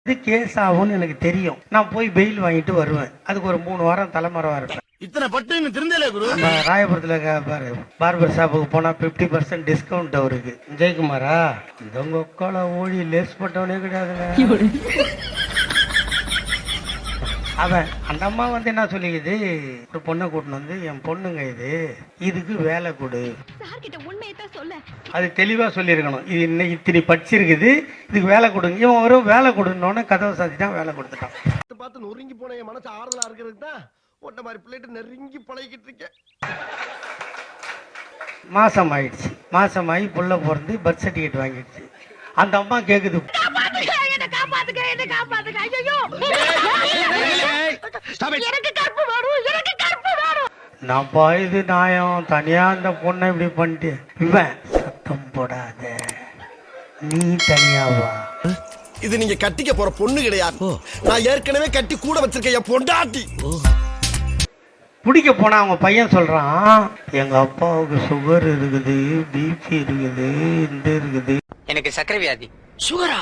இது கேஸ் ஆகும்னு எனக்கு தெரியும். நான் போய் பெயில் வாங்கிட்டு வருவேன். அதுக்கு ஒரு 3 வாரம் தலைமறைவா இருப்பேன். இத்தனை பட்டு திருந்தல குரு. ராயபுரத்தில் பார்பர் ஷாப்புக்கு போனா 50% டிஸ்கவுண்ட் அவருக்கு. ஜெயக்குமாரா இந்த உங்க ஒக்கால ஓடி லேஸ் போட்டவனே கிடையாதுங்க. அவன் அந்த அம்மா வந்து என்ன சொல்லிக்குது, ஒரு பொண்ணை கூட்டின்னு வந்து என் பொண்ணுங்க இதுக்கு வேலை கொடு. அது தெளிவா சொல்லியிருக்கணும். இது இன்னைக்கு இத்தனை படிச்சிருக்குது, இதுக்கு வேலை கொடுங்க. இவன் வரும் வேலை கொடுன்னோடனே கதவை சாத்திட்டான், வேலை கொடுத்துட்டான். பார்த்து நொறுங்கி போன என் மனசு ஆறுதலா இருக்கிறது தான் ஒன்ன மாதிரி பிள்ளைட்டு நெருங்கி பழகிட்டு இருக்கேன். மாசம் ஆயிடுச்சு. மாசம் ஆகி புள்ள பிறந்து பர்த் சர்டிஃபிகேட் வாங்கிடுச்சு. அந்த அம்மா கேக்குது, நான் பாயுது நாயம் தனியா அந்த பொண்ணை இப்படி பண்ணிட்டு. இவன் சத்தம் போடாத, நீ தனியாவா? இது நீங்க கட்டிக்க போற பொண்ணு கிடையாது. நான் ஏற்கனவே கட்டி கூட வச்சிருக்கேன் என் பொண்டாட்டி. பிடிக்க போனா அவங்க பையன் சொல்றான், எங்க அப்பாவுக்கு சுகர் இருக்குது, பிபி இருக்குது, இந்த இருக்குது. எனக்கு சக்கரை வியாதி. சுகரா?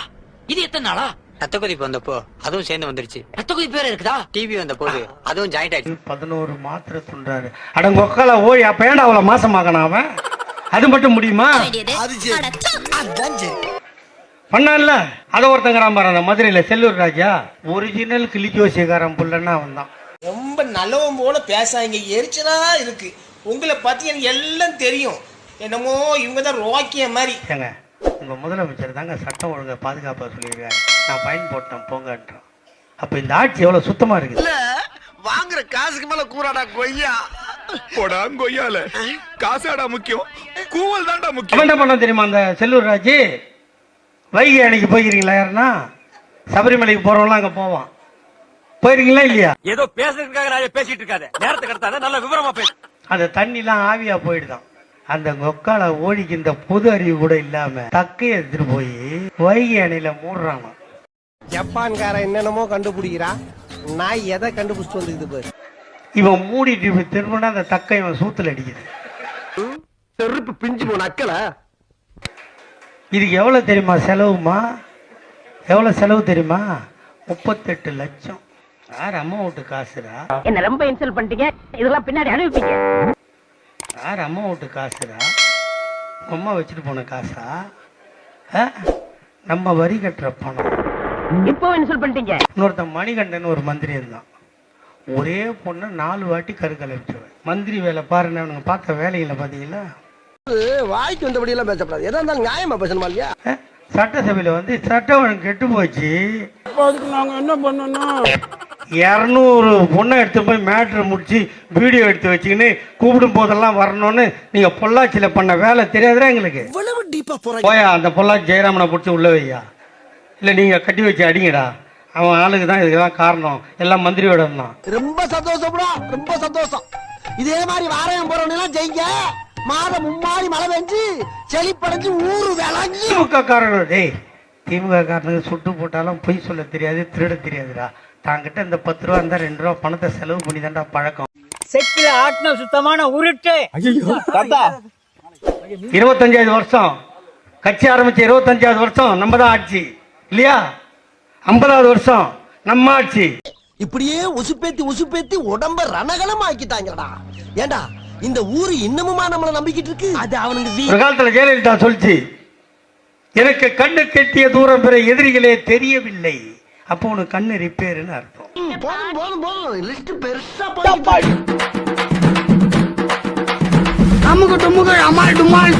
இது எத்தனை நாளா? ரத்த கொதிப்பு வந்தப்போ அதுவும் சேர்ந்து வந்துருச்சு. ரத்த கொதிப்பு வேற இருக்குதா? டிவி வந்த போது அதுவும் ஜாயிண்ட் ஆயிடுச்சு. 11 மாத்திரை துண்டாரு. அடங்க ஒக்கால ஓய், அப்ப ஏன்டா அவளை மாசமாக்கணும் அவன்? அது மட்டும் முடியுமா? பண்ணான்ல. அதை ஒருத்தங்கிறான் பாரு, அந்த மதுரையில செல்லூர் ராஜா, ஒரிஜினல் கிளிஜோசியக்காரன் புள்ளன்னா அவன் தான். ரொம்ப நல்லவன் போல பேசாங்க, எரிச்சலா இருக்கு. உங்களை பத்தி எனக்கு எல்லாம் தெரியும். என்னமோ இவங்க தான் ரோக்கிய மாதிரி. ஏங்க, உங்க முதலமைச்சர் தாங்க சட்டம் ஒழுங்கை பாதுகாப்பா சொல்லியிருக்காரு. நான் பயன் போட்டேன் போங்கன்றான். அப்ப இந்த ஆட்சி எவ்வளவு சுத்தமா இருக்குது. வாங்குற காசுக்கு மேல கூறாடா கொய்யா. போடா கொய்யால காசாடா முக்கியம், கூவல் தான்டா முக்கியம். என்ன பண்ண தெரியுமா அந்த செல்லூர் ராஜு? வைகை அணைக்கு போயிருக்கீங்களா? யாருன்னா சபரிமலைக்கு போறவங்களாம் அங்க போவான். போயிருக்கீங்களா இல்லையா? ஏதோ பேசுறதுக்காக நான் பேசிட்டு இருக்காத, நேரத்தை கடத்தாத, நல்ல விவரமா பேசு. அந்த தண்ணி எல்லாம் ஆவியா போயிடுதான். அந்த கொக்கால ஓடிக்கு இந்த பொது அறிவு கூட இல்லாம தக்கைய எடுத்துட்டு போய் வைகை அணையில மூடுறாங்க. ஜப்பான்காரன் என்னென்னமோ கண்டுபிடிக்கிறான், நான் எதை கண்டுபிடிச்சிட்டு வந்துக்குது பாரு. இவன் மூடிட்டு இப்படி திரும்பினா அந்த தக்கை இவன் சூத்துல அடிக்குது. செருப்பு பிஞ்சு போன அக்கல. இதுக்கு எவ்வளவு தெரியுமா செலவுமா? எவ்வளவு செலவு தெரியுமா? 38 லட்சம். யார் அம்மா வீட்டு காசுரா? என்ன ரொம்ப இன்சல்ட் பண்ணிட்டீங்க. இதெல்லாம் பின்னாடி அனுப்பிப்பீங்க. யார் அம்மா வீட்டு காசுரா? அம்மா வச்சுட்டு போன காசா? நம்ம வரி கட்டுற பணம். இப்போ இன்சல்ட் பண்ணிட்டீங்க. இன்னொருத்தன் மணிகண்டன் ஒரு மந்திரி இருந்தான். ஒரே பொண்ணு 4 வாட்டி கருக்கலை வச்சுவேன். மந்திரி வேலை பாருன்னு அவனுங்க பார்த்த வேலைகளை பார்த்தீங்களா? வாய்க்கு வந்தபடி எல்லாம் பேசப்படாது. எதா இருந்தாலும் நியாயமா பேசணுமா இல்லையா? சட்டசபையில வந்து சட்டம் ஒழுங்கு கெட்டு போச்சு. நாங்க என்ன பண்ணணும்? 200 பொண்ணை எடுத்து போய் மேட்ரு முடிச்சு வீடியோ எடுத்து வச்சுக்கின்னு கூப்பிடும் போதெல்லாம் வரணும்னு நீங்க பொள்ளாச்சியில பண்ண வேலை தெரியாதுரா எங்களுக்கு. போயா அந்த பொள்ளாச்சி ஜெயராமனை பிடிச்சி உள்ள வையா, இல்ல நீங்க கட்டி வச்சு அடிங்கடா. அவன் ஆளுக்கு தான் இதுதான் காரணம். எல்லாம் மந்திரியோட இருந்தான். ரொம்ப சந்தோஷம்டா, ரொம்ப சந்தோஷம். இதே மாதிரி வாரம் போறவங்க ஜெயிங்க. மாதம் மும்மாரி மழை பெஞ்சு செழிப்படைஞ்சு ஊரு விளங்கி. திமுக காரர்கள், டேய் திமுக காரனுக்கு சுட்டு போட்டாலும் பொய் சொல்ல தெரியாது, திருட தெரியாதுடா. தாங்கிட்ட இந்த 10 ரூபா இருந்தா 2 ரூபா பணத்தை செலவு பண்ணி தான்டா பழக்கம். செட்டில ஆட்டின சுத்தமான உருட்டு. 25வது வருஷம் கட்சி ஆரம்பிச்ச 25வது வருஷம் நம்ம தான் ஆட்சி இல்லையா? 50வது வருஷம் நம்ம ஆட்சி. இப்படியே உசுப்பேத்தி உடம்ப ரணகலம் ஆக்கிட்டாங்கடா. ஏண்டா இந்த ஊரு இன்னமுமா நம்மள நம்பிக்கிட்டு இருக்கு? அது அவனுக்கு ஒரு காலத்துல ஜெயலலிதா சொல்லிச்சு, எனக்கு கண்ணு கெட்டிய தூரம் பெற எதிரிகளே தெரியவில்லை. அப்போ உனக்கு கண்ணு ரிப்பேர்னு அர்த்தம். போதும் லிஸ்ட் பெருசா போய் அமுக டுமுக அமால் டுமால்.